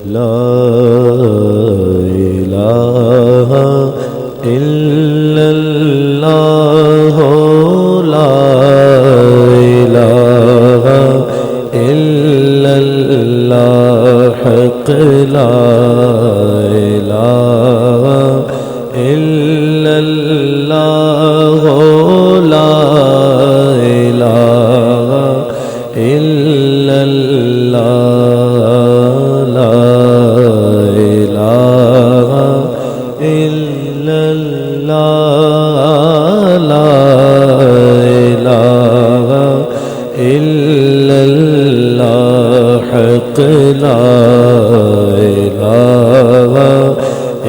لا الہ الا اللہ لا الہ الا اللہ حق لا الہ الا اللہ لا الہ الا اللہ لا الہ الا اللہ لا الہ الا اللہ حق لا الہ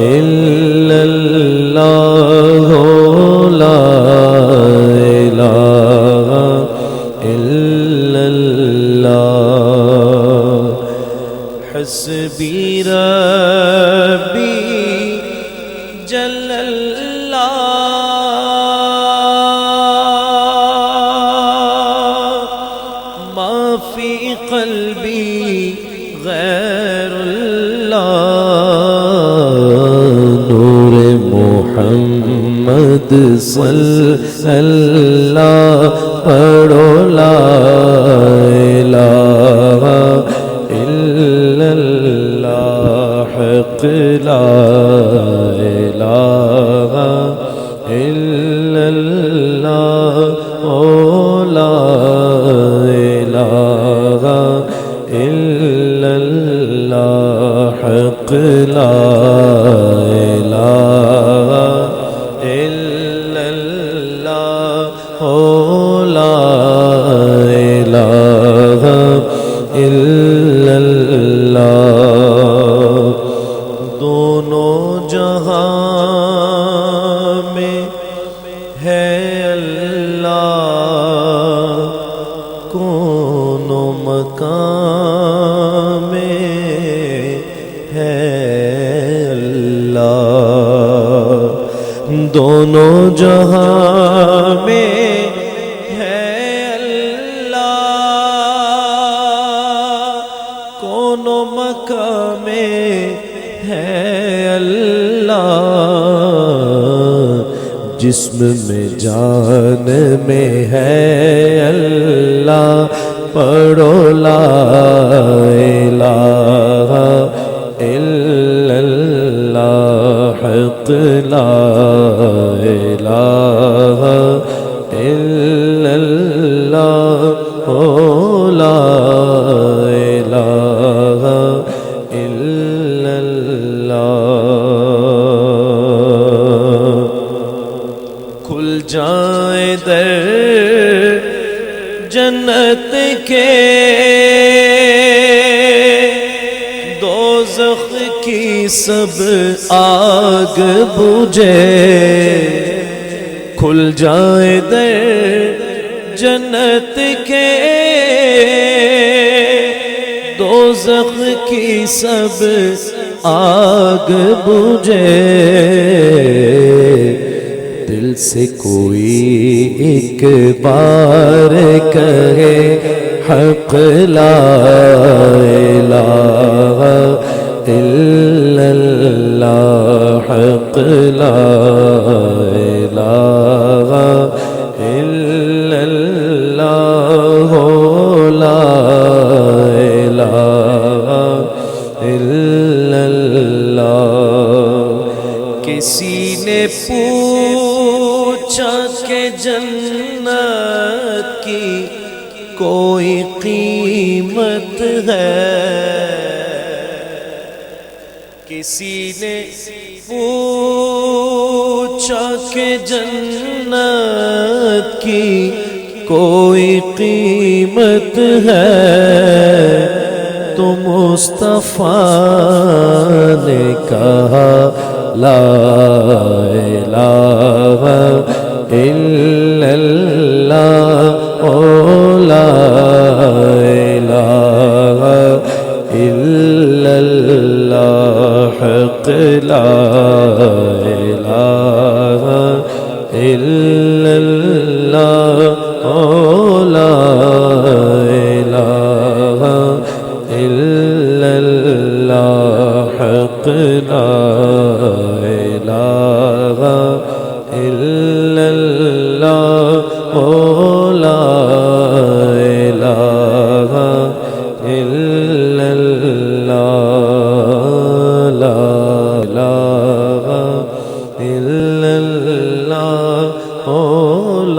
الا اللہ لا الہ الا اللہ حسبی ربی جل اللہ ما فی قلبی غیر اللہ نور محمد صلی اللہ پڑھو لا الہ الا اللہ حق لا الہ الا اللہ لا الہ الا اللہ حق لا الہ الا اللہ لا الہ الا اللہ دونوں جہاں میں ہے اللہ کونوں مقام میں ہے اللہ دونوں جہاں میں ہے اللہ کونوں مقام میں ہے اللہ جسم میں جان میں ہے اللہ پڑھو لا الہ الا اللہ حق لا الہ الا اللہ لا الہ الا اللہ کھل جائیں در جنت کے دوزخ کی سب آگ بجھے کھل جائیں در جنت کے دوزخ کی سب آگ بجھے دل سے کوئی ایک بار کہے حق لا الہ الا اللہ حق لا الہ الا اللہ لا الہ الا اللہ کسی نے پوچھا کہ جنت کی کوئی قیمت ہے کسی نے پوچھا کہ جنت کی کوئی قیمت ہے تو مصطفیٰ نے کہا لا الہ الا اللہ لا الہ الا اللہ حق لا الہ الا اللہ لا الہ الا اللہ حق لا إله إلا الله لا إله إلا الله لا إله إلا الله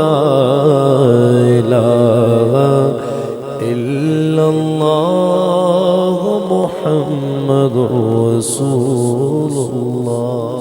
لا إله إلا الله محمد رسول الله